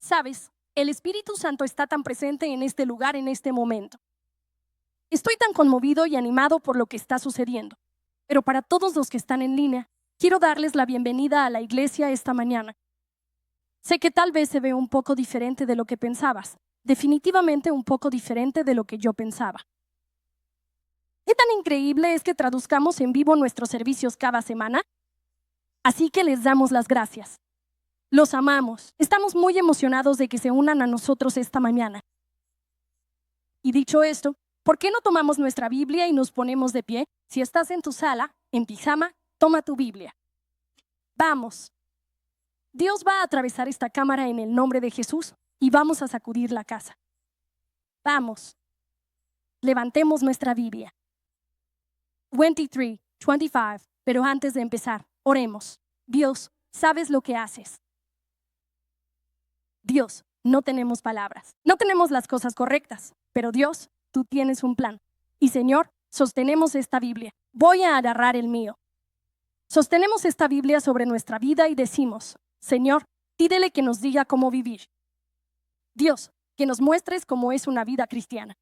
Sabes, el Espíritu Santo está tan presente en este lugar en este momento. Estoy tan conmovido y animado por lo que está sucediendo. Pero para todos los que están en línea, quiero darles la bienvenida a la iglesia esta mañana. Sé que tal vez se ve un poco diferente de lo que pensabas, definitivamente un poco diferente de lo que yo pensaba. ¿Qué tan increíble es que traduzcamos en vivo nuestros servicios cada semana? Así que les damos las gracias. Los amamos. Estamos muy emocionados de que se unan a nosotros esta mañana. Y dicho esto, ¿por qué no tomamos nuestra Biblia y nos ponemos de pie? Si estás en tu sala, en pijama, toma tu Biblia. Vamos. Dios va a atravesar esta cámara en el nombre de Jesús y vamos a sacudir la casa. Vamos. Levantemos nuestra Biblia. 23, 25. Pero antes de empezar, oremos. Dios, sabes lo que haces. Dios, no tenemos palabras. No tenemos las cosas correctas. Pero Dios, tú tienes un plan. Y Señor, sostenemos esta Biblia. Voy a agarrar el mío. Sostenemos esta Biblia sobre nuestra vida y decimos, Señor, pídele que nos diga cómo vivir. Dios, que nos muestres cómo es una vida cristiana.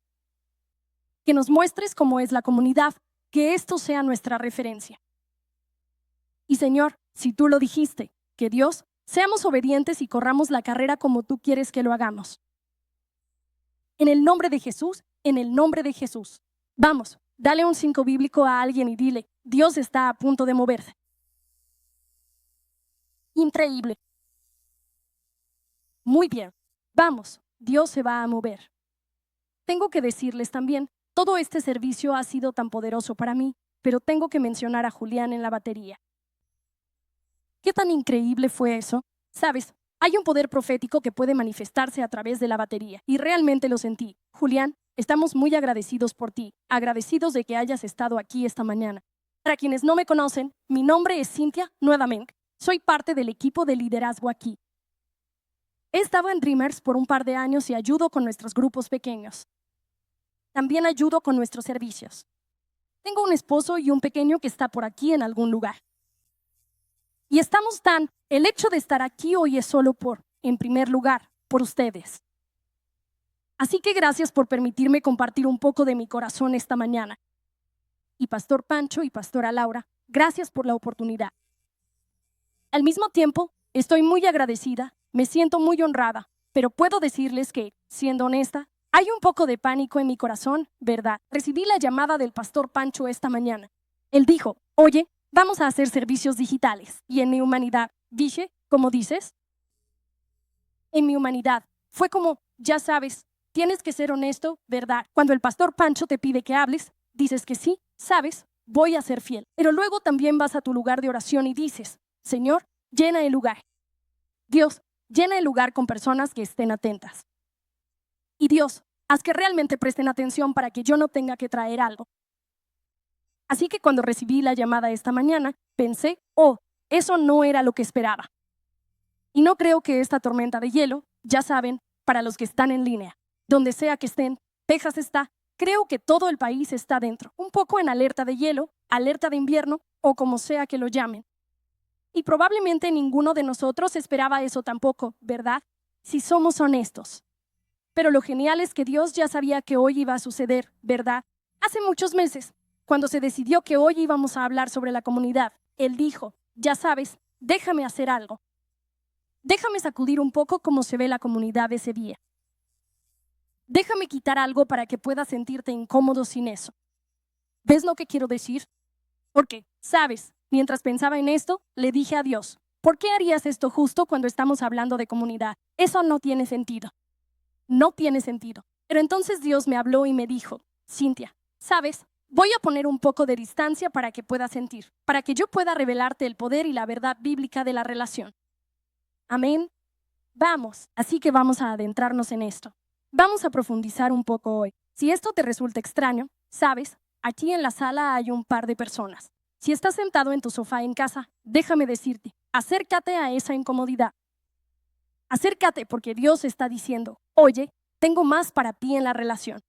Que nos muestres cómo es la comunidad, que esto sea nuestra referencia. Y Señor, si tú lo dijiste, que Dios, seamos obedientes y corramos la carrera como tú quieres que lo hagamos. En el nombre de Jesús, en el nombre de Jesús. Vamos, dale un 5 bíblico a alguien y dile, Dios está a punto de moverse. Increíble. Muy bien. Vamos, Dios se va a mover. Tengo que decirles también, todo este servicio ha sido tan poderoso para mí, pero tengo que mencionar a Julián en la batería. ¿Qué tan increíble fue eso? Sabes, hay un poder profético que puede manifestarse a través de la batería, y realmente lo sentí. Julián, estamos muy agradecidos por ti, agradecidos de que hayas estado aquí esta mañana. Para quienes no me conocen, mi nombre es Cynthia, nuevamente. Soy parte del equipo de liderazgo aquí. He estado en Dreamers por un par de años y ayudo con nuestros grupos pequeños. También ayudo con nuestros servicios. Tengo un esposo y un pequeño que está por aquí en algún lugar. Y el hecho de estar aquí hoy es solo en primer lugar, por ustedes. Así que gracias por permitirme compartir un poco de mi corazón esta mañana. Y Pastor Pancho y Pastora Laura, gracias por la oportunidad. Al mismo tiempo, estoy muy agradecida, me siento muy honrada, pero puedo decirles que, siendo honesta, hay un poco de pánico en mi corazón, ¿verdad? Recibí la llamada del Pastor Pancho esta mañana. Él dijo, oye, vamos a hacer servicios digitales. Y en mi humanidad, dije, ¿cómo dices? En mi humanidad, fue como, ya sabes, tienes que ser honesto, ¿verdad? Cuando el Pastor Pancho te pide que hables, dices que sí, sabes, voy a ser fiel. Pero luego también vas a tu lugar de oración y dices, Señor, llena el lugar. Dios, llena el lugar con personas que estén atentas. Y Dios, haz que realmente presten atención para que yo no tenga que traer algo. Así que cuando recibí la llamada esta mañana, pensé, eso no era lo que esperaba. Y no creo que esta tormenta de hielo, ya saben, para los que están en línea, donde sea que estén, Texas está, creo que todo el país está dentro, un poco en alerta de hielo, alerta de invierno o como sea que lo llamen. Y probablemente ninguno de nosotros esperaba eso tampoco, ¿verdad? Si somos honestos. Pero lo genial es que Dios ya sabía que hoy iba a suceder, ¿verdad? Hace muchos meses, cuando se decidió que hoy íbamos a hablar sobre la comunidad, Él dijo, ya sabes, déjame hacer algo. Déjame sacudir un poco cómo se ve la comunidad ese día. Déjame quitar algo para que puedas sentirte incómodo sin eso. ¿Ves lo que quiero decir? Porque, sabes, mientras pensaba en esto, le dije a Dios, ¿por qué harías esto justo cuando estamos hablando de comunidad? Eso no tiene sentido. No tiene sentido. Pero entonces Dios me habló y me dijo, Cynthia, ¿sabes? Voy a poner un poco de distancia para que puedas sentir, para que yo pueda revelarte el poder y la verdad bíblica de la relación. Amén. Vamos, así que vamos a adentrarnos en esto. Vamos a profundizar un poco hoy. Si esto te resulta extraño, sabes, aquí en la sala hay un par de personas. Si estás sentado en tu sofá en casa, déjame decirte, acércate a esa incomodidad. Acércate porque Dios está diciendo, oye, tengo más para ti en la relación.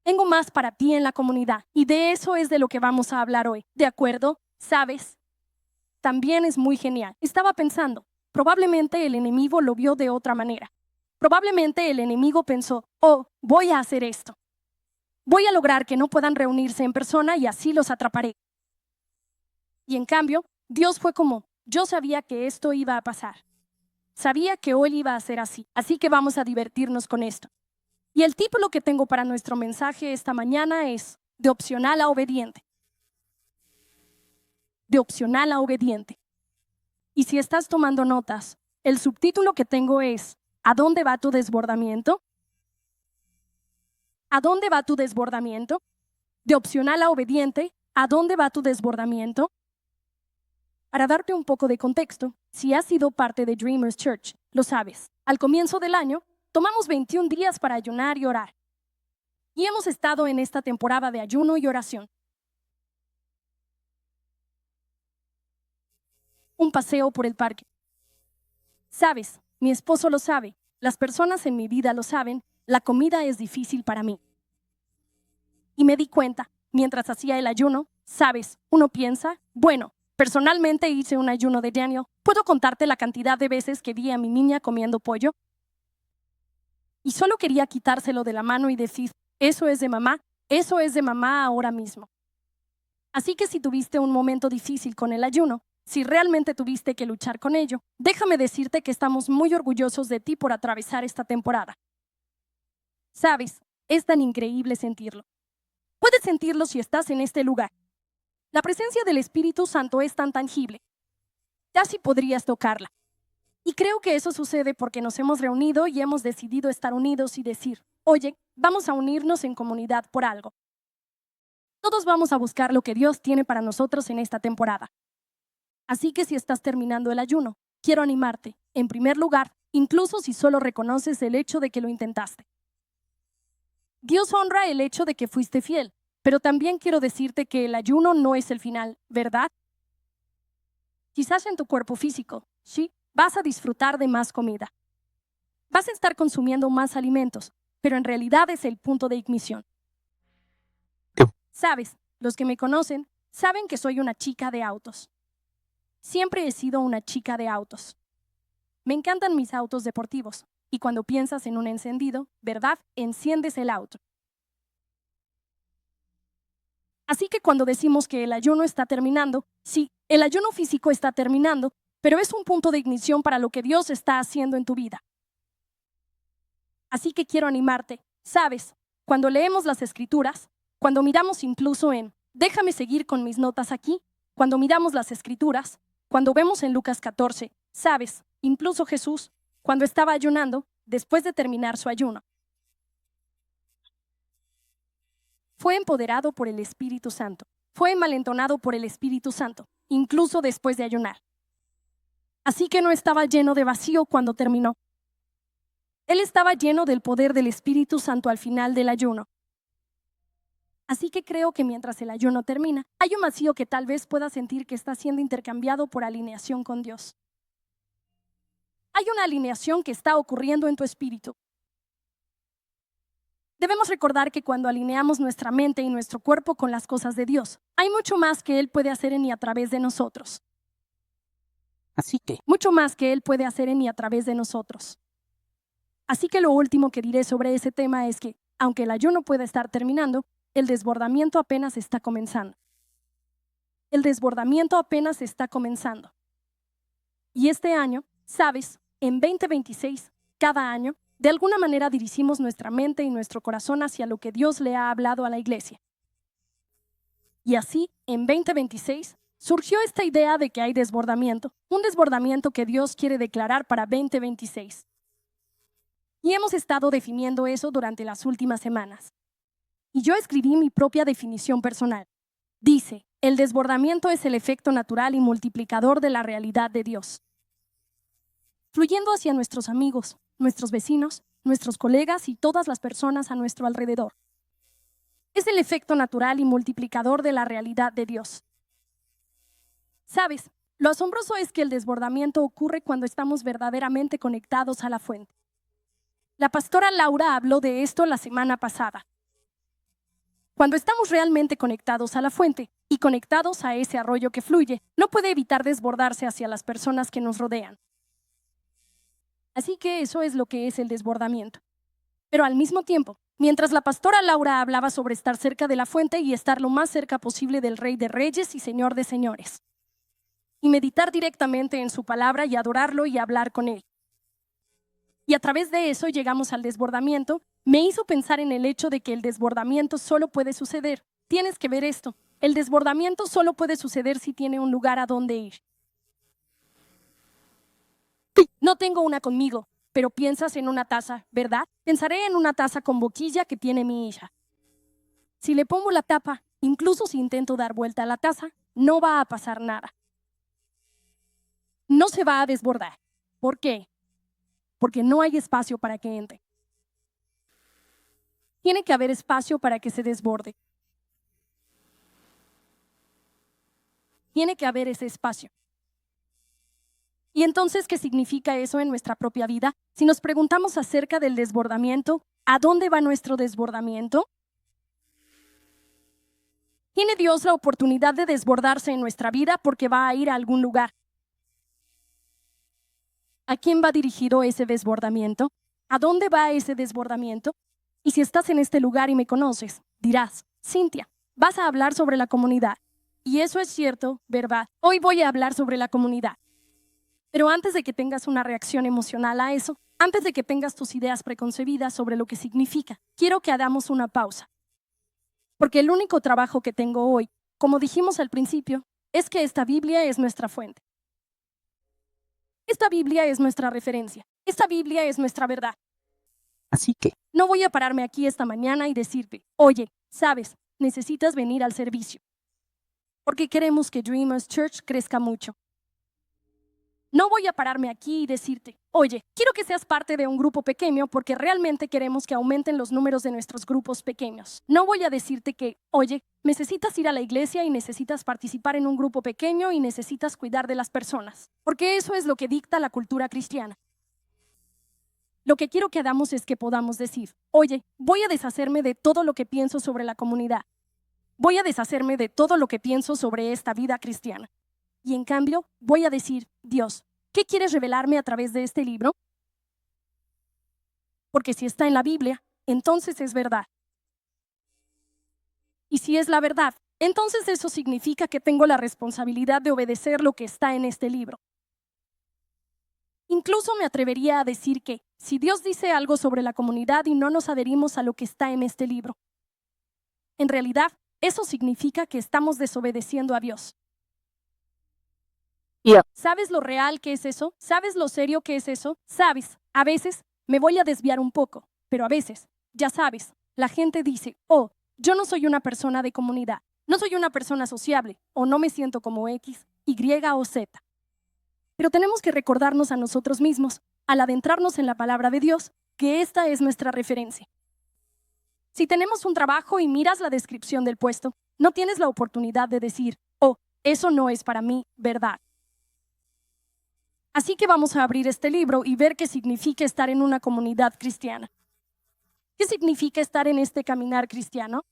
Tengo más para ti en la comunidad. Y de eso es de lo que vamos a hablar hoy. ¿De acuerdo? ¿Sabes? También es muy genial. Estaba pensando, probablemente el enemigo lo vio de otra manera. Probablemente el enemigo pensó, oh, voy a hacer esto. Voy a lograr que no puedan reunirse en persona y así los atraparé. Y en cambio, Dios fue como, yo sabía que esto iba a pasar. Sabía que hoy iba a ser así que vamos a divertirnos con esto. Y el título que tengo para nuestro mensaje esta mañana es De opcional a obediente. De opcional a obediente. Y si estás tomando notas, el subtítulo que tengo es ¿A dónde va tu desbordamiento? ¿A dónde va tu desbordamiento? De opcional a obediente, ¿a dónde va tu desbordamiento? Para darte un poco de contexto, si has sido parte de Dreamers Church, lo sabes. Al comienzo del año, tomamos 21 días para ayunar y orar. Y hemos estado en esta temporada de ayuno y oración. Un paseo por el parque. Sabes, mi esposo lo sabe, las personas en mi vida lo saben, la comida es difícil para mí. Y me di cuenta, mientras hacía el ayuno, sabes, uno piensa, bueno, personalmente hice un ayuno de Daniel. ¿Puedo contarte la cantidad de veces que vi a mi niña comiendo pollo? Y solo quería quitárselo de la mano y decir, eso es de mamá ahora mismo. Así que si tuviste un momento difícil con el ayuno, si realmente tuviste que luchar con ello, déjame decirte que estamos muy orgullosos de ti por atravesar esta temporada. Sabes, es tan increíble sentirlo. Puedes sentirlo si estás en este lugar. La presencia del Espíritu Santo es tan tangible. Casi podrías tocarla. Y creo que eso sucede porque nos hemos reunido y hemos decidido estar unidos y decir, oye, vamos a unirnos en comunidad por algo. Todos vamos a buscar lo que Dios tiene para nosotros en esta temporada. Así que si estás terminando el ayuno, quiero animarte, en primer lugar, incluso si solo reconoces el hecho de que lo intentaste. Dios honra el hecho de que fuiste fiel, pero también quiero decirte que el ayuno no es el final, ¿verdad? Quizás en tu cuerpo físico, sí, vas a disfrutar de más comida. Vas a estar consumiendo más alimentos, pero en realidad es el punto de ignición. Sabes, los que me conocen saben que soy una chica de autos. Siempre he sido una chica de autos. Me encantan mis autos deportivos, y cuando piensas en un encendido, ¿verdad? Enciendes el auto. Así que cuando decimos que el ayuno está terminando, sí, el ayuno físico está terminando, pero es un punto de ignición para lo que Dios está haciendo en tu vida. Así que quiero animarte. Sabes, cuando leemos las Escrituras, cuando miramos incluso déjame seguir con mis notas aquí, cuando miramos las Escrituras, cuando vemos en Lucas 14, sabes, incluso Jesús, cuando estaba ayunando, después de terminar su ayuno, fue empoderado por el Espíritu Santo, fue envalentonado por el Espíritu Santo, incluso después de ayunar. Así que no estaba lleno de vacío cuando terminó. Él estaba lleno del poder del Espíritu Santo al final del ayuno. Así que creo que mientras el ayuno termina, hay un vacío que tal vez puedas sentir que está siendo intercambiado por alineación con Dios. Hay una alineación que está ocurriendo en tu espíritu. Debemos recordar que cuando alineamos nuestra mente y nuestro cuerpo con las cosas de Dios, hay mucho más que Él puede hacer en y a través de nosotros. Mucho más que Él puede hacer en y a través de nosotros. Así que lo último que diré sobre ese tema es que, aunque el ayuno pueda estar terminando, el desbordamiento apenas está comenzando. El desbordamiento apenas está comenzando. Y este año, sabes, en 2026, cada año, de alguna manera dirigimos nuestra mente y nuestro corazón hacia lo que Dios le ha hablado a la iglesia. Y así, en 2026, surgió esta idea de que hay desbordamiento, un desbordamiento que Dios quiere declarar para 2026. Y hemos estado definiendo eso durante las últimas semanas. Y yo escribí mi propia definición personal. Dice, el desbordamiento es el efecto natural y multiplicador de la realidad de Dios, fluyendo hacia nuestros amigos, nuestros vecinos, nuestros colegas y todas las personas a nuestro alrededor. Es el efecto natural y multiplicador de la realidad de Dios. ¿Sabes? Lo asombroso es que el desbordamiento ocurre cuando estamos verdaderamente conectados a la fuente. La pastora Laura habló de esto la semana pasada. Cuando estamos realmente conectados a la fuente y conectados a ese arroyo que fluye, no puede evitar desbordarse hacia las personas que nos rodean. Así que eso es lo que es el desbordamiento. Pero al mismo tiempo, mientras la pastora Laura hablaba sobre estar cerca de la fuente y estar lo más cerca posible del Rey de Reyes y Señor de Señores, y meditar directamente en su palabra y adorarlo y hablar con él. Y a través de eso llegamos al desbordamiento, me hizo pensar en el hecho de que el desbordamiento solo puede suceder. Tienes que ver esto. El desbordamiento solo puede suceder si tiene un lugar a donde ir. No tengo una conmigo, pero piensas en una taza, ¿verdad? Pensaré en una taza con boquilla que tiene mi hija. Si le pongo la tapa, incluso si intento dar vuelta a la taza, no va a pasar nada. No se va a desbordar. ¿Por qué? Porque no hay espacio para que entre. Tiene que haber espacio para que se desborde. Tiene que haber ese espacio. ¿Y entonces qué significa eso en nuestra propia vida? Si nos preguntamos acerca del desbordamiento, ¿a dónde va nuestro desbordamiento? Tiene Dios la oportunidad de desbordarse en nuestra vida porque va a ir a algún lugar. ¿A quién va dirigido ese desbordamiento? ¿A dónde va ese desbordamiento? Y si estás en este lugar y me conoces, dirás, Cintia, vas a hablar sobre la comunidad. Y eso es cierto, ¿verdad? Hoy voy a hablar sobre la comunidad. Pero antes de que tengas una reacción emocional a eso, antes de que tengas tus ideas preconcebidas sobre lo que significa, quiero que hagamos una pausa. Porque el único trabajo que tengo hoy, como dijimos al principio, es que esta Biblia es nuestra fuente. Esta Biblia es nuestra referencia. Esta Biblia es nuestra verdad. Así que, No voy a pararme aquí esta mañana y decirte, oye, sabes, necesitas venir al servicio. Porque queremos que Dreamers Church crezca mucho. No voy a pararme aquí y decirte, oye, quiero que seas parte de un grupo pequeño porque realmente queremos que aumenten los números de nuestros grupos pequeños. No voy a decirte que, oye, necesitas ir a la iglesia y necesitas participar en un grupo pequeño y necesitas cuidar de las personas. Porque eso es lo que dicta la cultura cristiana. Lo que quiero que hagamos es que podamos decir, oye, voy a deshacerme de todo lo que pienso sobre la comunidad. Voy a deshacerme de todo lo que pienso sobre esta vida cristiana. Y en cambio, voy a decir, Dios, ¿qué quieres revelarme a través de este libro? Porque si está en la Biblia, entonces es verdad. Y si es la verdad, entonces eso significa que tengo la responsabilidad de obedecer lo que está en este libro. Incluso me atrevería a decir que, si Dios dice algo sobre la comunidad y no nos adherimos a lo que está en este libro, en realidad, eso significa que estamos desobedeciendo a Dios. ¿Sabes lo real que es eso? ¿Sabes lo serio que es eso? ¿Sabes? A veces me voy a desviar un poco, pero a veces, ya sabes, la gente dice, oh, yo no soy una persona de comunidad, no soy una persona sociable, o no me siento como X, Y o Z. Pero tenemos que recordarnos a nosotros mismos, al adentrarnos en la palabra de Dios, que esta es nuestra referencia. Si tenemos un trabajo y miras la descripción del puesto, no tienes la oportunidad de decir, oh, eso no es para mí, ¿verdad? Así que vamos a abrir este libro y ver qué significa estar en una comunidad cristiana. ¿Qué significa estar en este caminar cristiano?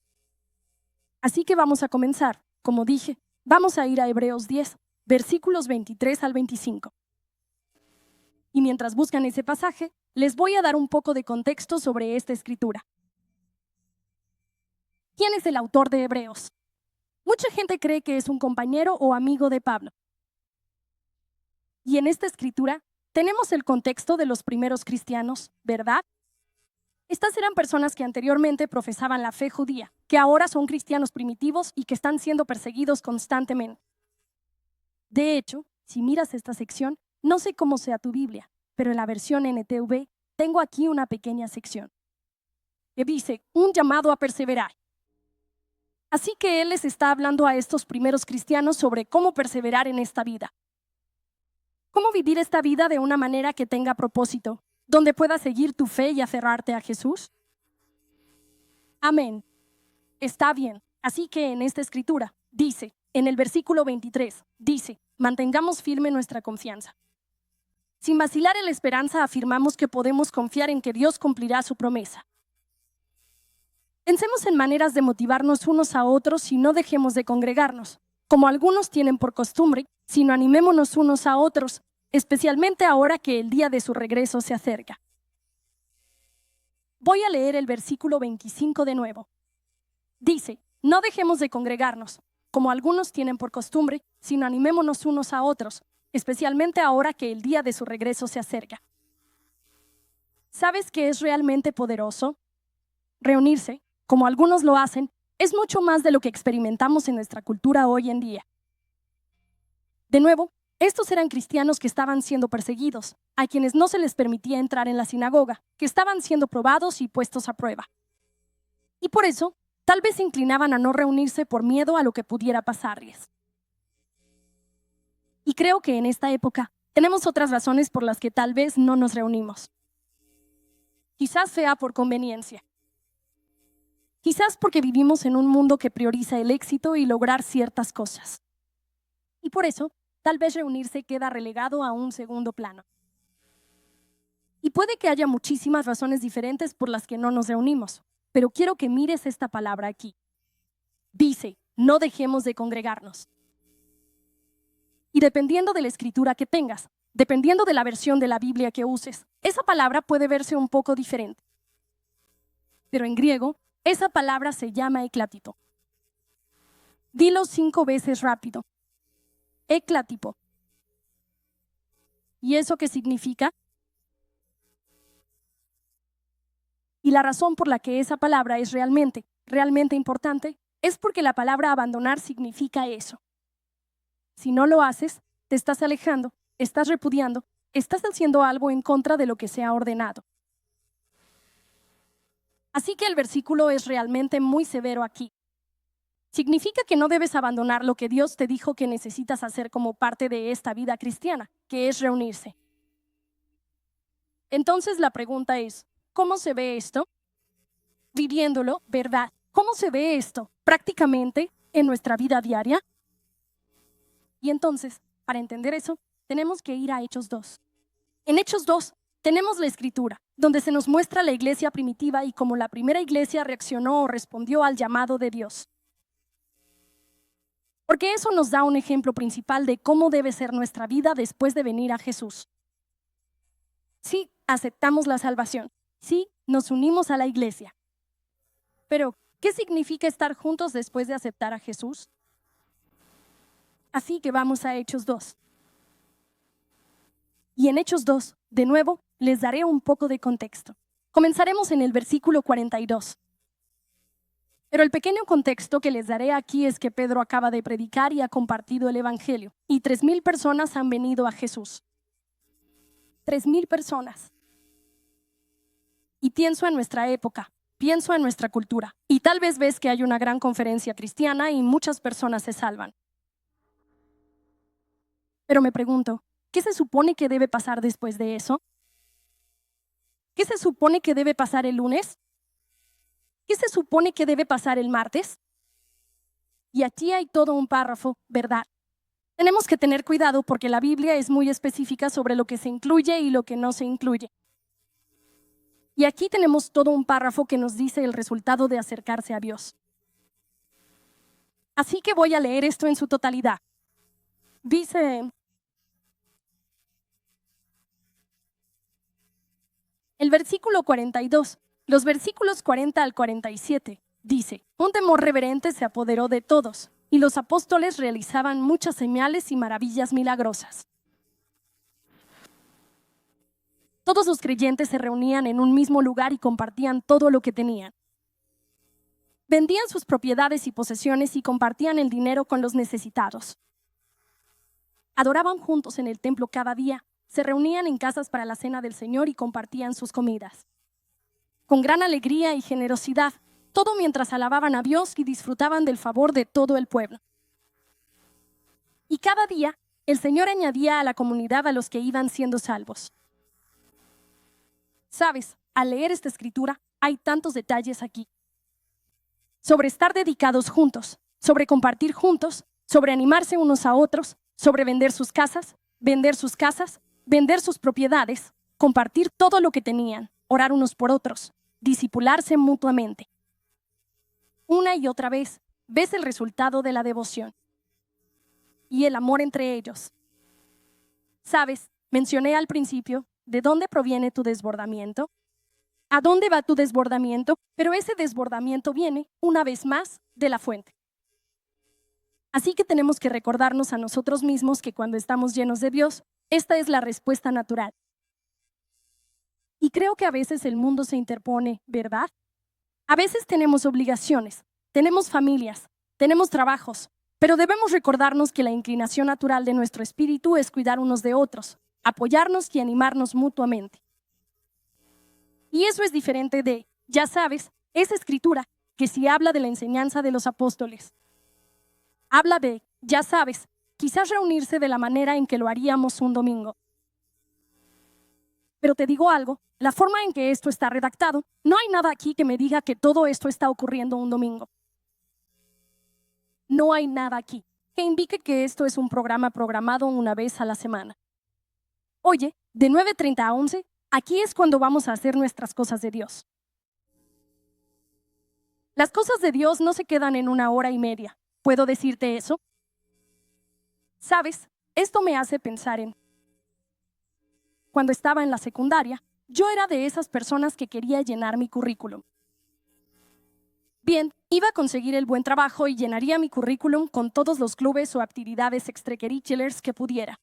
Así que vamos a comenzar. Como dije, vamos a ir a Hebreos 10, versículos 23 al 25. Y mientras buscan ese pasaje, les voy a dar un poco de contexto sobre esta escritura. ¿Quién es el autor de Hebreos? Mucha gente cree que es un compañero o amigo de Pablo. Y en esta escritura tenemos el contexto de los primeros cristianos, ¿verdad? Estas eran personas que anteriormente profesaban la fe judía, que ahora son cristianos primitivos y que están siendo perseguidos constantemente. De hecho, si miras esta sección, no sé cómo sea tu Biblia, pero en la versión NTV tengo aquí una pequeña sección que dice, un llamado a perseverar. Así que él les está hablando a estos primeros cristianos sobre cómo perseverar en esta vida. ¿Cómo vivir esta vida de una manera que tenga propósito, donde puedas seguir tu fe y aferrarte a Jesús? Amén. Está bien. Así que en esta escritura dice, en el versículo 23, dice, mantengamos firme nuestra confianza. Sin vacilar en la esperanza, afirmamos que podemos confiar en que Dios cumplirá su promesa. Pensemos en maneras de motivarnos unos a otros y no dejemos de congregarnos, como algunos tienen por costumbre, sino animémonos unos a otros, especialmente ahora que el día de su regreso se acerca. Voy a leer el versículo 25 de nuevo. Dice, no dejemos de congregarnos, como algunos tienen por costumbre, sino animémonos unos a otros, especialmente ahora que el día de su regreso se acerca. ¿Sabes qué es realmente poderoso? Reunirse, como algunos lo hacen, es mucho más de lo que experimentamos en nuestra cultura hoy en día. De nuevo, estos eran cristianos que estaban siendo perseguidos, a quienes no se les permitía entrar en la sinagoga, que estaban siendo probados y puestos a prueba. Y por eso, tal vez se inclinaban a no reunirse por miedo a lo que pudiera pasarles. Y creo que en esta época tenemos otras razones por las que tal vez no nos reunimos. Quizás sea por conveniencia. Quizás porque vivimos en un mundo que prioriza el éxito y lograr ciertas cosas. Y por eso, tal vez reunirse queda relegado a un segundo plano. Y puede que haya muchísimas razones diferentes por las que no nos reunimos, pero quiero que mires esta palabra aquí. Dice, no dejemos de congregarnos. Y dependiendo de la escritura que tengas, dependiendo de la versión de la Biblia que uses, esa palabra puede verse un poco diferente. Pero en griego, esa palabra se llama eclátito. Dilo 5 veces rápido. Eclátipo. ¿Y eso qué significa? Y la razón por la que esa palabra es realmente importante es porque la palabra abandonar significa eso. Si no lo haces, te estás alejando, estás repudiando, estás haciendo algo en contra de lo que se ha ordenado. Así que el versículo es realmente muy severo aquí. Significa que no debes abandonar lo que Dios te dijo que necesitas hacer como parte de esta vida cristiana, que es reunirse. Entonces la pregunta es, ¿cómo se ve esto? Viviéndolo, ¿verdad? ¿Cómo se ve esto prácticamente en nuestra vida diaria? Y entonces, para entender eso, tenemos que ir a Hechos 2. En Hechos 2 tenemos la escritura, donde se nos muestra la iglesia primitiva y cómo la primera iglesia reaccionó o respondió al llamado de Dios. Porque eso nos da un ejemplo principal de cómo debe ser nuestra vida después de venir a Jesús. Sí, aceptamos la salvación. Sí, nos unimos a la iglesia. Pero, ¿qué significa estar juntos después de aceptar a Jesús? Así que vamos a Hechos 2. Y en Hechos 2, de nuevo, les daré un poco de contexto. Comenzaremos en el versículo 42. Pero el pequeño contexto que les daré aquí es que Pedro acaba de predicar y ha compartido el evangelio, y 3,000 personas han venido a Jesús. 3,000 personas. Y pienso en nuestra época, pienso en nuestra cultura, y tal vez ves que hay una gran conferencia cristiana y muchas personas se salvan. Pero me pregunto, ¿qué se supone que debe pasar después de eso? ¿Qué se supone que debe pasar el lunes? ¿Qué se supone que debe pasar el martes? Y aquí hay todo un párrafo, ¿verdad? Tenemos que tener cuidado porque la Biblia es muy específica sobre lo que se incluye y lo que no se incluye. Y aquí tenemos todo un párrafo que nos dice el resultado de acercarse a Dios. Así que voy a leer esto en su totalidad. Dice, el versículo 42, los versículos 40 al 47, dice, un temor reverente se apoderó de todos, y los apóstoles realizaban muchas señales y maravillas milagrosas. Todos los creyentes se reunían en un mismo lugar y compartían todo lo que tenían. Vendían sus propiedades y posesiones y compartían el dinero con los necesitados. Adoraban juntos en el templo cada día, se reunían en casas para la cena del Señor y compartían sus comidas. Con gran alegría y generosidad, todo mientras alababan a Dios y disfrutaban del favor de todo el pueblo. Y cada día, el Señor añadía a la comunidad a los que iban siendo salvos. Sabes, al leer esta escritura, hay tantos detalles aquí. Sobre estar dedicados juntos, sobre compartir juntos, sobre animarse unos a otros, sobre vender sus casas, vender sus propiedades, compartir todo lo que tenían, orar unos por otros, discipularse mutuamente. Una y otra vez, ves el resultado de la devoción y el amor entre ellos. Sabes, Mencioné al principio de dónde proviene tu desbordamiento, a dónde va tu desbordamiento, pero ese desbordamiento viene, una vez más, de la fuente. Así que tenemos que recordarnos a nosotros mismos que cuando estamos llenos de Dios, esta es la respuesta natural. Y creo que a veces el mundo se interpone, ¿verdad? A veces tenemos obligaciones, tenemos familias, tenemos trabajos, pero debemos recordarnos que la inclinación natural de nuestro espíritu es cuidar unos de otros, apoyarnos y animarnos mutuamente. Y eso es diferente de, ya sabes, esa escritura que sí habla de la enseñanza de los apóstoles. Habla de, ya sabes, quizás reunirse de la manera en que lo haríamos un domingo. Pero te digo algo, la forma en que esto está redactado, no hay nada aquí que me diga que todo esto está ocurriendo un domingo. No hay nada aquí que indique que esto es un programa programado una vez a la semana. Oye, de 9:30 a 11, aquí es cuando vamos a hacer nuestras cosas de Dios. Las cosas de Dios no se quedan en 1 hora y media. ¿Puedo decirte eso? ¿Sabes? Esto me hace pensar en... Cuando estaba en la secundaria, yo era de esas personas que quería llenar mi currículum. Bien, iba a conseguir el buen trabajo y llenaría mi currículum con todos los clubes o actividades extracurriculares que pudiera.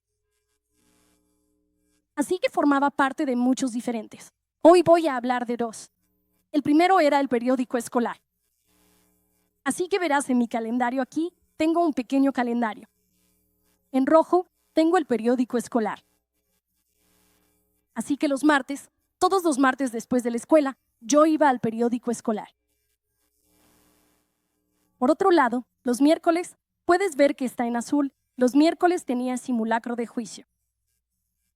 Así que formaba parte de muchos diferentes. Hoy voy a hablar de 2. El primero era el periódico escolar. Así que verás en mi calendario aquí, tengo un pequeño calendario. En rojo, tengo el periódico escolar. Así que los martes, todos los martes después de la escuela, yo iba al periódico escolar. Por otro lado, los miércoles, puedes ver que está en azul, los miércoles tenía simulacro de juicio.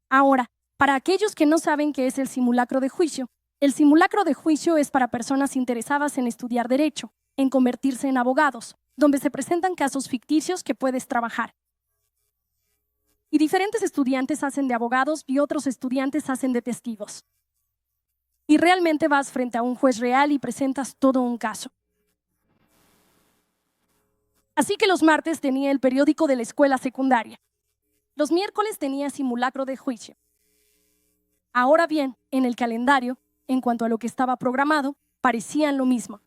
Ahora, para aquellos que no saben qué es el simulacro de juicio, el simulacro de juicio es para personas interesadas en estudiar derecho, en convertirse en abogados, donde se presentan casos ficticios que puedes trabajar. Y diferentes estudiantes hacen de abogados y otros estudiantes hacen de testigos. Y realmente vas frente a un juez real y presentas todo un caso. Así que los martes tenía el periódico de la escuela secundaria. Los miércoles tenía simulacro de juicio. Ahora bien, en el calendario, en cuanto a lo que estaba programado, parecían lo mismo.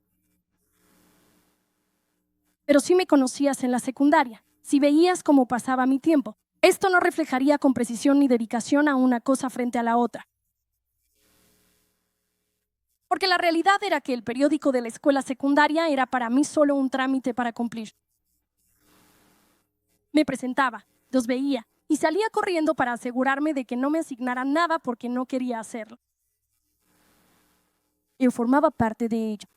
Pero si me conocías en la secundaria, si veías cómo pasaba mi tiempo, esto no reflejaría con precisión ni dedicación a una cosa frente a la otra. Porque la realidad era que el periódico de la escuela secundaria era para mí solo un trámite para cumplir. Me presentaba, los veía y salía corriendo para asegurarme de que no me asignaran nada porque no quería hacerlo. Yo formaba parte de ello.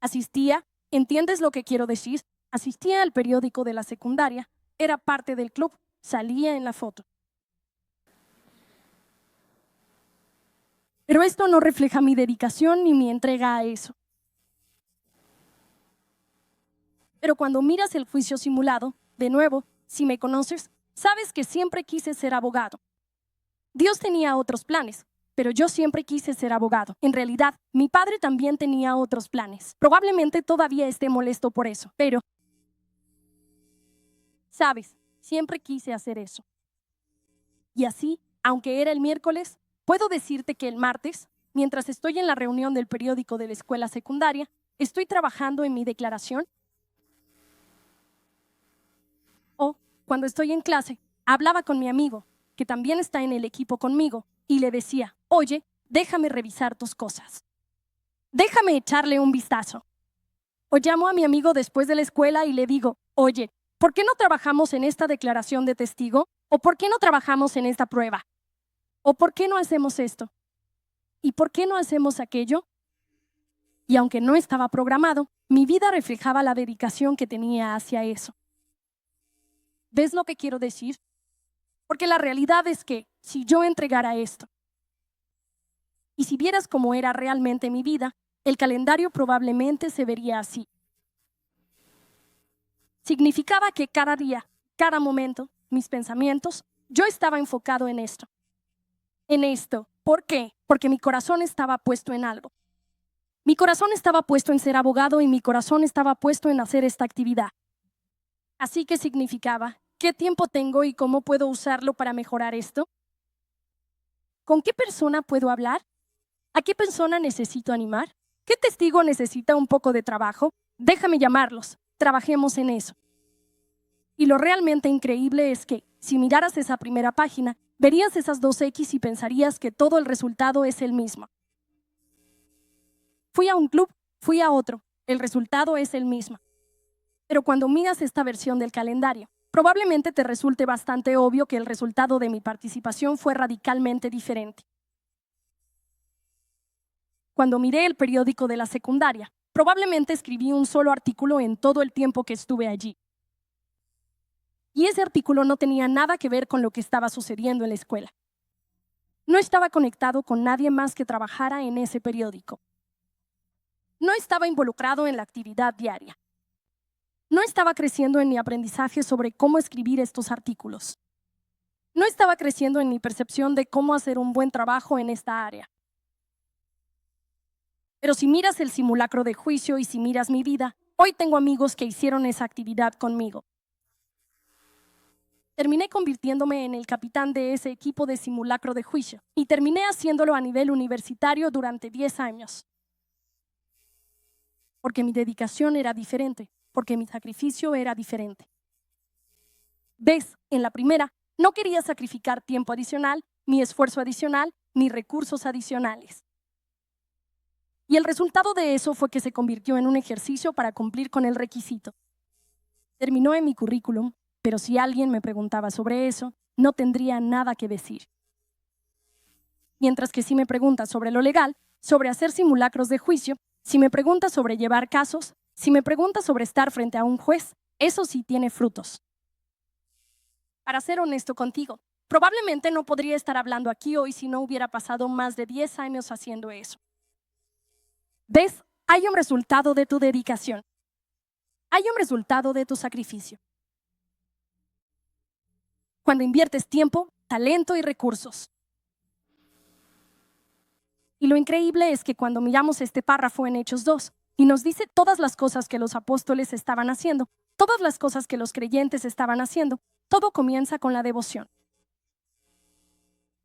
Asistía, ¿entiendes lo que quiero decir? Asistía al periódico de la secundaria, era parte del club, salía en la foto. Pero esto no refleja mi dedicación ni mi entrega a eso. Pero cuando miras el juicio simulado, de nuevo, si me conoces, sabes que siempre quise ser abogado. Dios tenía otros planes, pero yo siempre quise ser abogado. En realidad, mi padre también tenía otros planes. Probablemente todavía esté molesto por eso, pero, sabes, siempre quise hacer eso. Y así, aunque era el miércoles, puedo decirte que el martes, mientras estoy en la reunión del periódico de la escuela secundaria, estoy trabajando en mi declaración. O, cuando estoy en clase, hablaba con mi amigo, que también está en el equipo conmigo, y le decía, oye, déjame revisar tus cosas. Déjame echarle un vistazo. O llamo a mi amigo después de la escuela y le digo, oye, ¿por qué no trabajamos en esta declaración de testigo? ¿O por qué no trabajamos en esta prueba? ¿O por qué no hacemos esto? ¿Y por qué no hacemos aquello? Y aunque no estaba programado, mi vida reflejaba la dedicación que tenía hacia eso. ¿Ves lo que quiero decir? Porque la realidad es que si yo entregara esto, y si vieras cómo era realmente mi vida, el calendario probablemente se vería así. Significaba que cada día, cada momento, mis pensamientos, yo estaba enfocado en esto. En esto. ¿Por qué? Porque mi corazón estaba puesto en algo. Mi corazón estaba puesto en ser abogado y mi corazón estaba puesto en hacer esta actividad. Así que significaba, ¿qué tiempo tengo y cómo puedo usarlo para mejorar esto? ¿Con qué persona puedo hablar? ¿A qué persona necesito animar? ¿Qué testigo necesita un poco de trabajo? Déjame llamarlos. Trabajemos en eso. Y lo realmente increíble es que, si miraras esa primera página, verías esas dos X y pensarías que todo el resultado es el mismo. Fui a un club, fui a otro. El resultado es el mismo. Pero cuando miras esta versión del calendario, probablemente te resulte bastante obvio que el resultado de mi participación fue radicalmente diferente. Cuando miré el periódico de la secundaria, probablemente escribí un solo artículo en todo el tiempo que estuve allí. Y ese artículo no tenía nada que ver con lo que estaba sucediendo en la escuela. No estaba conectado con nadie más que trabajara en ese periódico. No estaba involucrado en la actividad diaria. No estaba creciendo en mi aprendizaje sobre cómo escribir estos artículos. No estaba creciendo en mi percepción de cómo hacer un buen trabajo en esta área. Pero si miras el simulacro de juicio y si miras mi vida, hoy tengo amigos que hicieron esa actividad conmigo. Terminé convirtiéndome en el capitán de ese equipo de simulacro de juicio y terminé haciéndolo a nivel universitario durante 10 años. Porque mi dedicación era diferente, porque mi sacrificio era diferente. ¿Ves? En la primera, no quería sacrificar tiempo adicional, ni esfuerzo adicional, ni recursos adicionales. Y el resultado de eso fue que se convirtió en un ejercicio para cumplir con el requisito. Terminó en mi currículum, pero si alguien me preguntaba sobre eso, no tendría nada que decir. Mientras que si me preguntas sobre lo legal, sobre hacer simulacros de juicio, si me preguntas sobre llevar casos, si me preguntas sobre estar frente a un juez, eso sí tiene frutos. Para ser honesto contigo, probablemente no podría estar hablando aquí hoy si no hubiera pasado más de 10 años haciendo eso. ¿Ves? Hay un resultado de tu dedicación. Hay un resultado de tu sacrificio. Cuando inviertes tiempo, talento y recursos. Y lo increíble es que cuando miramos este párrafo en Hechos 2 y nos dice todas las cosas que los apóstoles estaban haciendo, todas las cosas que los creyentes estaban haciendo, todo comienza con la devoción.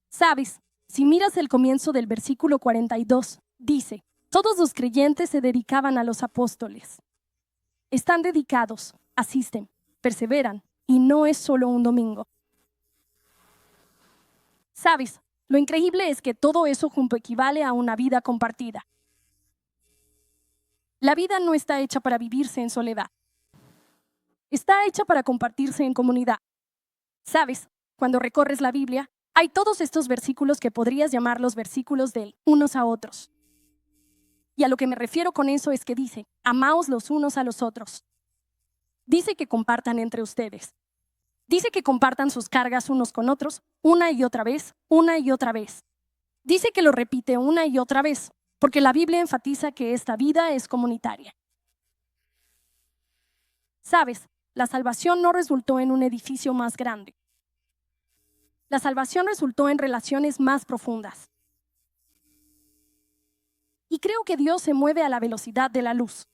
¿Sabes? Si miras el comienzo del versículo 42, dice: todos los creyentes se dedicaban a los apóstoles. Están dedicados, asisten, perseveran, y no es solo un domingo. ¿Sabes? Lo increíble es que todo eso junto equivale a una vida compartida. La vida no está hecha para vivirse en soledad. Está hecha para compartirse en comunidad. ¿Sabes? Cuando recorres la Biblia, hay todos estos versículos que podrías llamar los versículos del unos a otros. Y a lo que me refiero con eso es que dice: amaos los unos a los otros. Dice que compartan entre ustedes. Dice que compartan sus cargas unos con otros, una y otra vez, una y otra vez. Dice que lo repite una y otra vez, porque la Biblia enfatiza que esta vida es comunitaria. ¿Sabes? La salvación no resultó en un edificio más grande. La salvación resultó en relaciones más profundas. Y creo que Dios se mueve a la velocidad de la luz,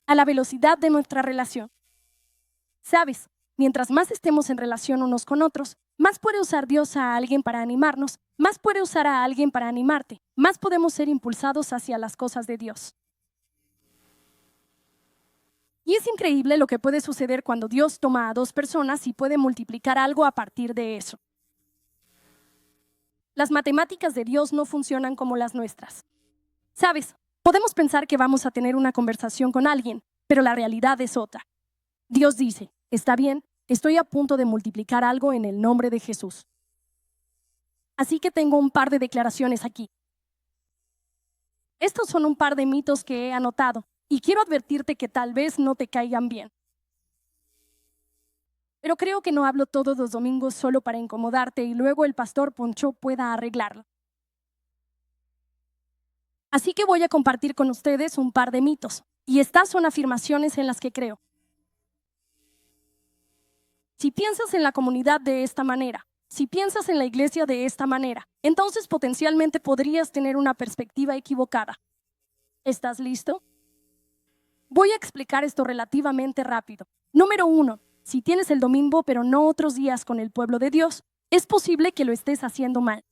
a la velocidad de nuestra relación. ¿Sabes? Mientras más estemos en relación unos con otros, más puede usar Dios a alguien para animarnos, más puede usar a alguien para animarte, más podemos ser impulsados hacia las cosas de Dios. Y es increíble lo que puede suceder cuando Dios toma a dos personas y puede multiplicar algo a partir de eso. Las matemáticas de Dios no funcionan como las nuestras. ¿Sabes? Podemos pensar que vamos a tener una conversación con alguien, pero la realidad es otra. Dios dice: está bien, estoy a punto de multiplicar algo en el nombre de Jesús. Así que tengo un par de declaraciones aquí. Estos son un par de mitos que he anotado y quiero advertirte que tal vez no te caigan bien. Pero creo que no hablo todos los domingos solo para incomodarte y luego el pastor Poncho pueda arreglarlo. Así que voy a compartir con ustedes un par de mitos, y estas son afirmaciones en las que creo. Si piensas en la comunidad de esta manera, si piensas en la iglesia de esta manera, entonces potencialmente podrías tener una perspectiva equivocada. ¿Estás listo? Voy a explicar esto relativamente rápido. Número 1. Si tienes el domingo pero no otros días con el pueblo de Dios, es posible que lo estés haciendo mal.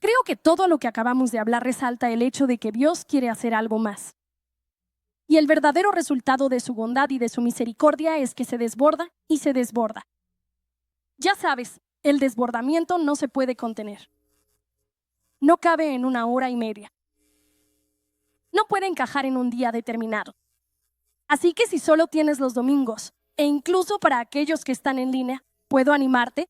Creo que todo lo que acabamos de hablar resalta el hecho de que Dios quiere hacer algo más. Y el verdadero resultado de su bondad y de su misericordia es que se desborda y se desborda. Ya sabes, el desbordamiento no se puede contener. No cabe en 1 hora y media. No puede encajar en un día determinado. Así que si solo tienes los domingos, e incluso para aquellos que están en línea, ¿puedo animarte?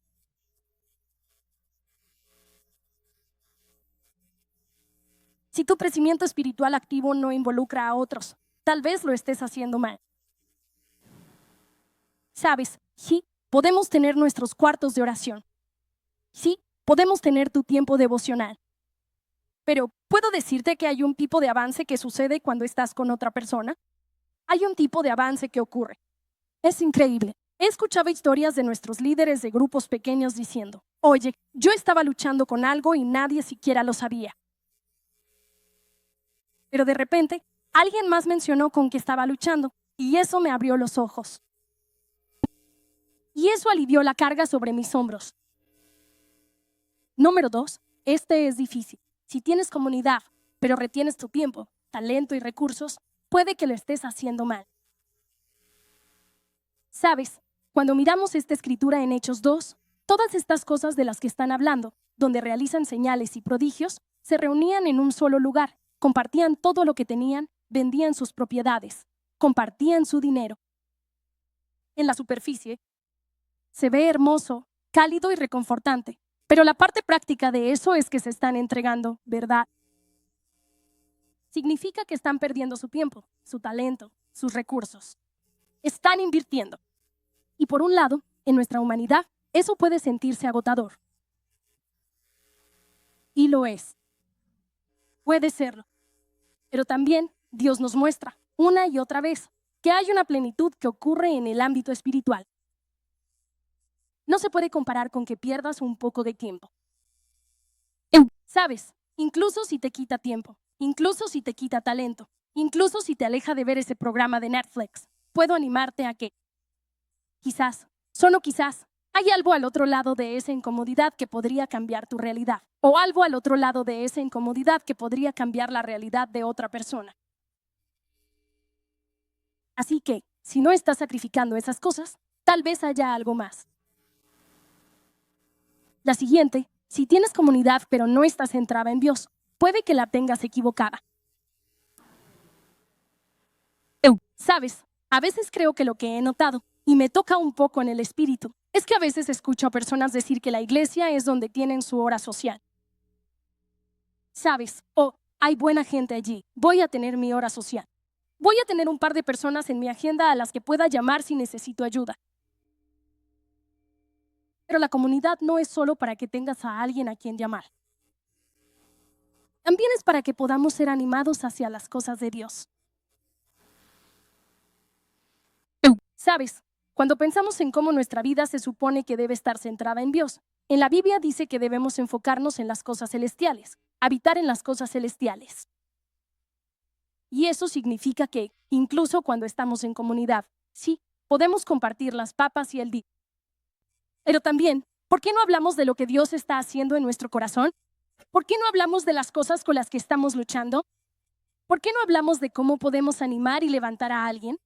Si tu crecimiento espiritual activo no involucra a otros, tal vez lo estés haciendo mal. Sabes, sí, podemos tener nuestros cuartos de oración. Sí, podemos tener tu tiempo devocional. Pero, ¿puedo decirte que hay un tipo de avance que sucede cuando estás con otra persona? Hay un tipo de avance que ocurre. Es increíble. He escuchado historias de nuestros líderes de grupos pequeños diciendo, oye, yo estaba luchando con algo y nadie siquiera lo sabía. Pero de repente, alguien más mencionó con qué estaba luchando, y eso me abrió los ojos. Y eso alivió la carga sobre mis hombros. Número 2, este es difícil. Si tienes comunidad, pero retienes tu tiempo, talento y recursos, puede que lo estés haciendo mal. Sabes, cuando miramos esta escritura en Hechos 2, todas estas cosas de las que están hablando, donde realizan señales y prodigios, se reunían en un solo lugar, compartían todo lo que tenían, vendían sus propiedades, compartían su dinero. En la superficie, se ve hermoso, cálido y reconfortante, pero la parte práctica de eso es que se están entregando, ¿verdad? Significa que están perdiendo su tiempo, su talento, sus recursos. Están invirtiendo. Y por un lado, en nuestra humanidad, eso puede sentirse agotador. Y lo es. Puede serlo. Pero también Dios nos muestra, una y otra vez, que hay una plenitud que ocurre en el ámbito espiritual. No se puede comparar con que pierdas un poco de tiempo. Sabes, incluso si te quita tiempo, incluso si te quita talento, incluso si te aleja de ver ese programa de Netflix, puedo animarte a que quizás, solo quizás, hay algo al otro lado de esa incomodidad que podría cambiar tu realidad, o algo al otro lado de esa incomodidad que podría cambiar la realidad de otra persona. Así que, si no estás sacrificando esas cosas, tal vez haya algo más. La siguiente, si tienes comunidad pero no estás centrada en Dios, puede que la tengas equivocada. Sabes, a veces creo que lo que he notado, y me toca un poco en el espíritu, es que a veces escucho a personas decir que la iglesia es donde tienen su hora social. Sabes, hay buena gente allí, voy a tener mi hora social. Voy a tener un par de personas en mi agenda a las que pueda llamar si necesito ayuda. Pero la comunidad no es solo para que tengas a alguien a quien llamar. También es para que podamos ser animados hacia las cosas de Dios. Sabes, cuando pensamos en cómo nuestra vida se supone que debe estar centrada en Dios, en la Biblia dice que debemos enfocarnos en las cosas celestiales, habitar en las cosas celestiales. Y eso significa que, incluso cuando estamos en comunidad, sí, podemos compartir las papas y el dip. Pero también, ¿por qué no hablamos de lo que Dios está haciendo en nuestro corazón? ¿Por qué no hablamos de las cosas con las que estamos luchando? ¿Por qué no hablamos de cómo podemos animar y levantar a alguien?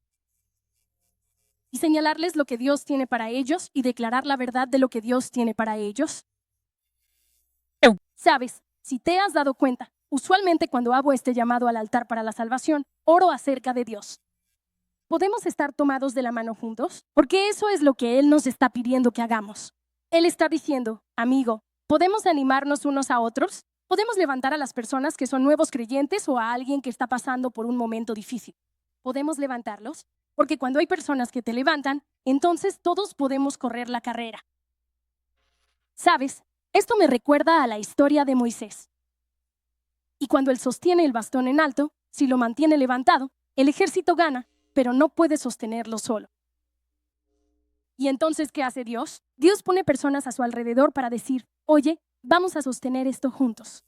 Y señalarles lo que Dios tiene para ellos y declarar la verdad de lo que Dios tiene para ellos. Sabes, si te has dado cuenta, usualmente cuando hago este llamado al altar para la salvación, oro acerca de Dios. ¿Podemos estar tomados de la mano juntos? Porque eso es lo que Él nos está pidiendo que hagamos. Él está diciendo, amigo, ¿podemos animarnos unos a otros? ¿Podemos levantar a las personas que son nuevos creyentes o a alguien que está pasando por un momento difícil? ¿Podemos levantarlos? Porque cuando hay personas que te levantan, entonces todos podemos correr la carrera. ¿Sabes? Esto me recuerda a la historia de Moisés. Y cuando él sostiene el bastón en alto, si lo mantiene levantado, el ejército gana, pero no puede sostenerlo solo. ¿Y entonces qué hace Dios? Dios pone personas a su alrededor para decir, oye, vamos a sostener esto juntos.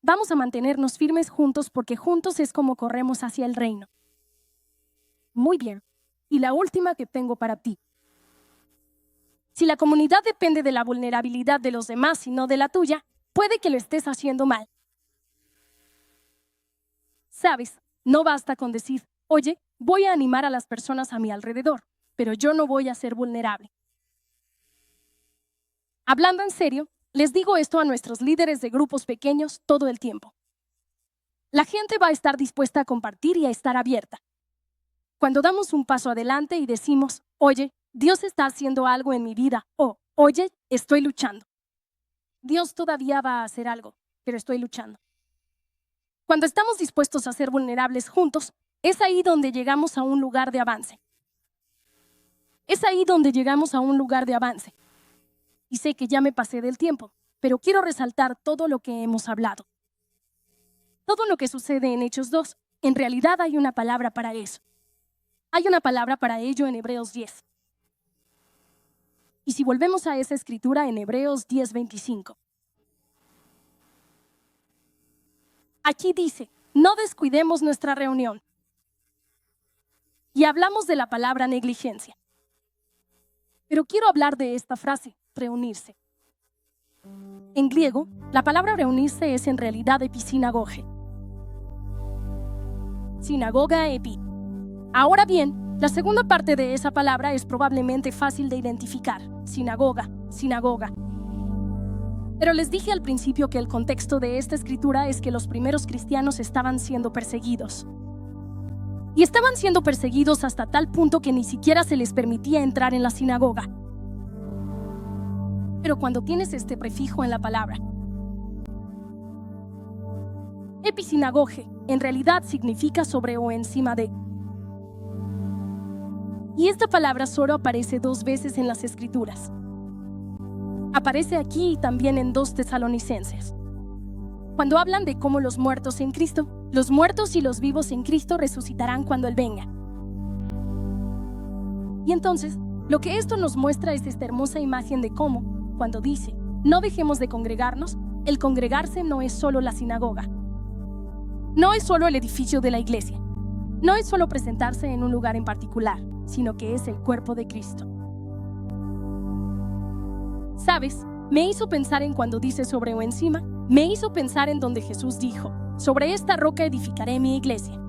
Vamos a mantenernos firmes juntos porque juntos es como corremos hacia el reino. Muy bien. Y la última que tengo para ti. Si la comunidad depende de la vulnerabilidad de los demás y no de la tuya, puede que lo estés haciendo mal. ¿Sabes? No basta con decir, oye, voy a animar a las personas a mi alrededor, pero yo no voy a ser vulnerable. Hablando en serio, les digo esto a nuestros líderes de grupos pequeños todo el tiempo. La gente va a estar dispuesta a compartir y a estar abierta. Cuando damos un paso adelante y decimos, oye, Dios está haciendo algo en mi vida, o, oye, estoy luchando. Dios todavía va a hacer algo, pero estoy luchando. Cuando estamos dispuestos a ser vulnerables juntos, es ahí donde llegamos a un lugar de avance. Es ahí donde llegamos a un lugar de avance. Y sé que ya me pasé del tiempo, pero quiero resaltar todo lo que hemos hablado. Todo lo que sucede en Hechos 2, en realidad hay una palabra para eso. Hay una palabra para ello en Hebreos 10. Y si volvemos a esa escritura en Hebreos 10:25. Aquí dice, no descuidemos nuestra reunión. Y hablamos de la palabra negligencia. Pero quiero hablar de esta frase, reunirse. En griego, la palabra reunirse es en realidad episinagoge. Sinagoga epi. Ahora bien, la segunda parte de esa palabra es probablemente fácil de identificar. Sinagoga, sinagoga. Pero les dije al principio que el contexto de esta escritura es que los primeros cristianos estaban siendo perseguidos. Y estaban siendo perseguidos hasta tal punto que ni siquiera se les permitía entrar en la sinagoga. Pero cuando tienes este prefijo en la palabra, episinagoge, en realidad significa sobre o encima de. Y esta palabra solo aparece 2 veces en las Escrituras. Aparece aquí y también en 2 Tesalonicenses. Cuando hablan de cómo los muertos en Cristo, los muertos y los vivos en Cristo resucitarán cuando Él venga. Y entonces, lo que esto nos muestra es esta hermosa imagen de cómo, cuando dice, no dejemos de congregarnos, el congregarse no es solo la sinagoga. No es solo el edificio de la iglesia. No es solo presentarse en un lugar en particular, sino que es el cuerpo de Cristo. ¿Sabes? Me hizo pensar en cuando dice sobre o encima, me hizo pensar en donde Jesús dijo, sobre esta roca edificaré mi iglesia.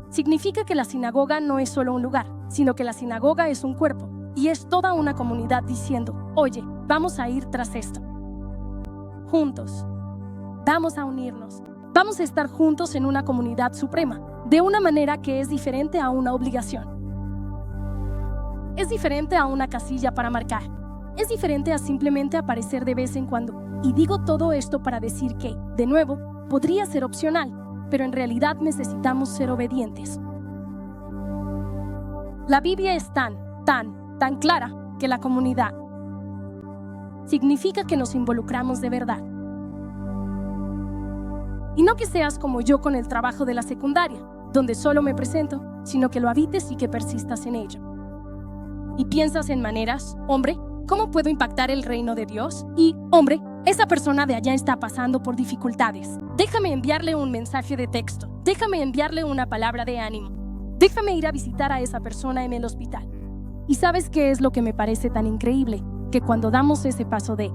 Significa que la sinagoga no es solo un lugar, sino que la sinagoga es un cuerpo, y es toda una comunidad diciendo, oye, vamos a ir tras esto. Juntos. Vamos a unirnos. Vamos a estar juntos en una comunidad suprema, de una manera que es diferente a una obligación. Es diferente a una casilla para marcar. Es diferente a simplemente aparecer de vez en cuando. Y digo todo esto para decir que, de nuevo, podría ser opcional, pero en realidad necesitamos ser obedientes. La Biblia es tan clara que la comunidad significa que nos involucramos de verdad. Y no que seas como yo con el trabajo de la secundaria, donde solo me presento, sino que lo habites y que persistas en ello. Y piensas en maneras, hombre, ¿cómo puedo impactar el reino de Dios? Y, hombre, esa persona de allá está pasando por dificultades. Déjame enviarle un mensaje de texto. Déjame enviarle una palabra de ánimo. Déjame ir a visitar a esa persona en el hospital. ¿Y sabes qué es lo que me parece tan increíble? Que cuando damos ese paso de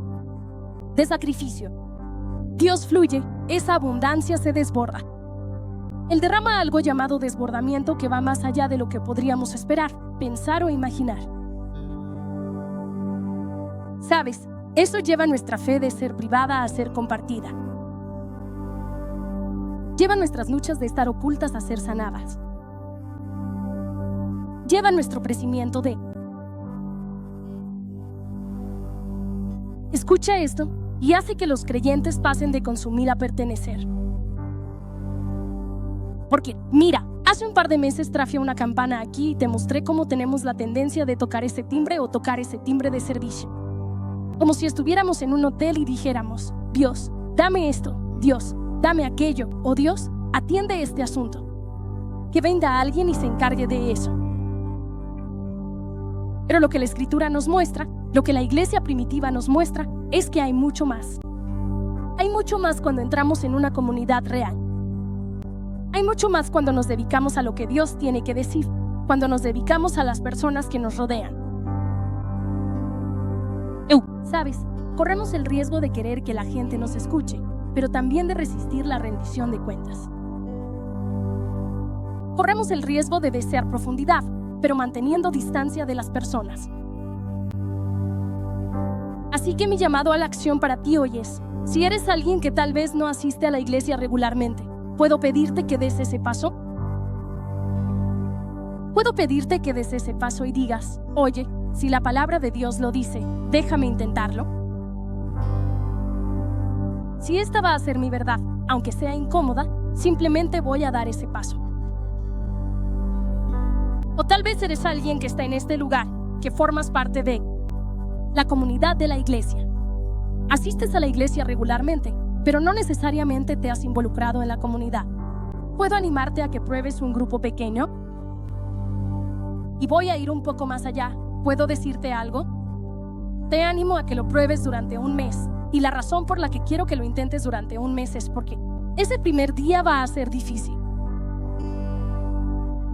sacrificio, Dios fluye, esa abundancia se desborda. Él derrama algo llamado desbordamiento que va más allá de lo que podríamos esperar, pensar o imaginar. ¿Sabes? Eso lleva nuestra fe de ser privada a ser compartida. Lleva nuestras luchas de estar ocultas a ser sanadas. Lleva nuestro crecimiento de. Escucha esto y hace que los creyentes pasen de consumir a pertenecer. Porque, mira, hace un par de meses traje una campana aquí y te mostré cómo tenemos la tendencia de tocar ese timbre o tocar ese timbre de servicio. Como si estuviéramos en un hotel y dijéramos, Dios, dame esto, Dios, dame aquello, o Dios, atiende este asunto. Que venga alguien y se encargue de eso. Pero lo que la Escritura nos muestra, lo que la iglesia primitiva nos muestra, es que hay mucho más. Hay mucho más cuando entramos en una comunidad real. Hay mucho más cuando nos dedicamos a lo que Dios tiene que decir, cuando nos dedicamos a las personas que nos rodean. ¿Sabes? Corremos el riesgo de querer que la gente nos escuche, pero también de resistir la rendición de cuentas. Corremos el riesgo de desear profundidad, pero manteniendo distancia de las personas. Así que mi llamado a la acción para ti hoy es: si eres alguien que tal vez no asiste a la iglesia regularmente, ¿puedo pedirte que des ese paso? ¿Puedo pedirte que des ese paso y digas: oye, si la palabra de Dios lo dice, déjame intentarlo? Si esta va a ser mi verdad, aunque sea incómoda, simplemente voy a dar ese paso. O tal vez eres alguien que está en este lugar, que formas parte de la comunidad de la iglesia. Asistes a la iglesia regularmente, pero no necesariamente te has involucrado en la comunidad. ¿Puedo animarte a que pruebes un grupo pequeño? Y voy a ir un poco más allá. ¿Puedo decirte algo? Te animo a que lo pruebes durante un mes. Y la razón por la que quiero que lo intentes durante un mes es porque ese primer día va a ser difícil.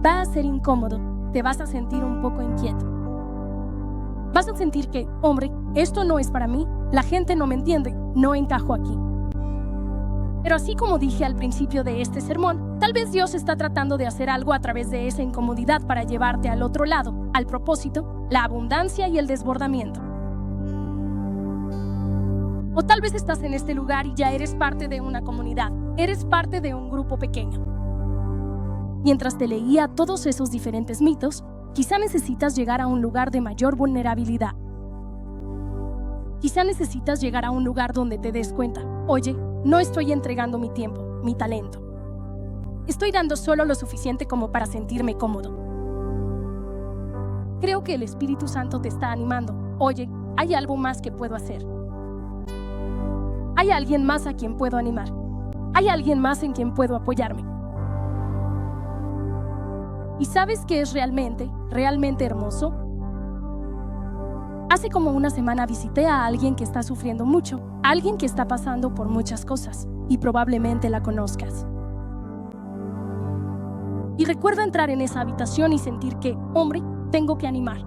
Va a ser incómodo. Te vas a sentir un poco inquieto. Vas a sentir que, hombre, esto no es para mí, la gente no me entiende, no encajo aquí. Pero así como dije al principio de este sermón, tal vez Dios está tratando de hacer algo a través de esa incomodidad para llevarte al otro lado, al propósito, la abundancia y el desbordamiento. O tal vez estás en este lugar y ya eres parte de una comunidad, eres parte de un grupo pequeño. Mientras te leía todos esos diferentes mitos, quizá necesitas llegar a un lugar de mayor vulnerabilidad. Quizá necesitas llegar a un lugar donde te des cuenta: oye, no estoy entregando mi tiempo, mi talento. Estoy dando solo lo suficiente como para sentirme cómodo. Creo que el Espíritu Santo te está animando. Oye, hay algo más que puedo hacer. Hay alguien más a quien puedo animar. Hay alguien más en quien puedo apoyarme. ¿Y sabes qué es realmente hermoso? Hace como una semana visité a alguien que está sufriendo mucho, alguien que está pasando por muchas cosas, y probablemente la conozcas. Y recuerdo entrar en esa habitación y sentir que, hombre, tengo que animar.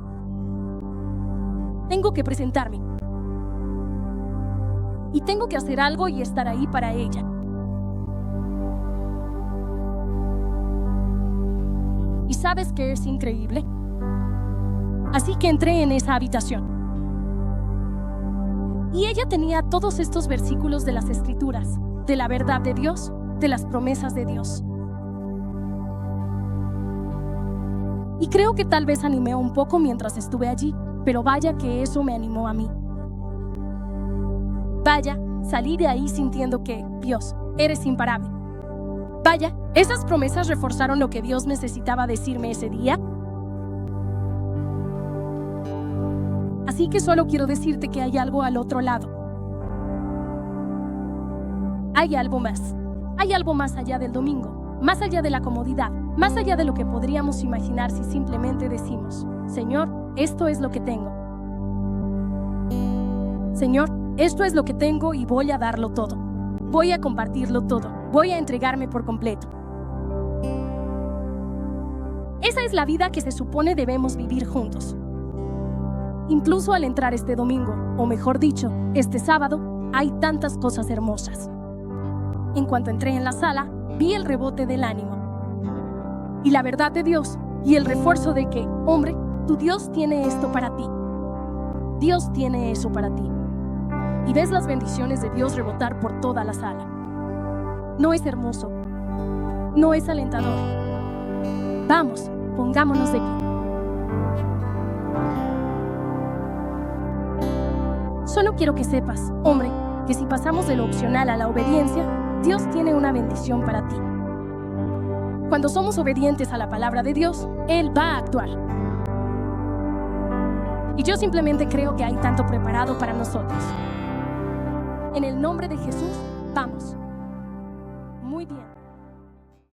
Tengo que presentarme. Y tengo que hacer algo y estar ahí para ella. ¿Y sabes qué es increíble? Así que entré en esa habitación. Y ella tenía todos estos versículos de las Escrituras, de la verdad de Dios, de las promesas de Dios. Y creo que tal vez animé un poco mientras estuve allí, pero vaya que eso me animó a mí. Vaya, salí de ahí sintiendo que, Dios, eres imparable. Vaya, esas promesas reforzaron lo que Dios necesitaba decirme ese día. Así que solo quiero decirte que hay algo al otro lado. Hay algo más. Hay algo más allá del domingo, más allá de la comodidad, más allá de lo que podríamos imaginar si simplemente decimos: Señor, esto es lo que tengo. Señor, esto es lo que tengo y voy a darlo todo. Voy a compartirlo todo. Voy a entregarme por completo. Esa es la vida que se supone debemos vivir juntos. Incluso al entrar este domingo, o mejor dicho, este sábado, hay tantas cosas hermosas. En cuanto entré en la sala, vi el rebote del ánimo. Y la verdad de Dios, y el refuerzo de que, hombre, tu Dios tiene esto para ti. Dios tiene eso para ti. Y ves las bendiciones de Dios rebotar por toda la sala. ¿No es hermoso? ¿No es alentador? Vamos, pongámonos de pie. Solo quiero que sepas, hombre, que si pasamos de lo opcional a la obediencia, Dios tiene una bendición para ti. Cuando somos obedientes a la palabra de Dios, Él va a actuar. Y yo simplemente creo que hay tanto preparado para nosotros. En el nombre de Jesús, vamos. Muy bien.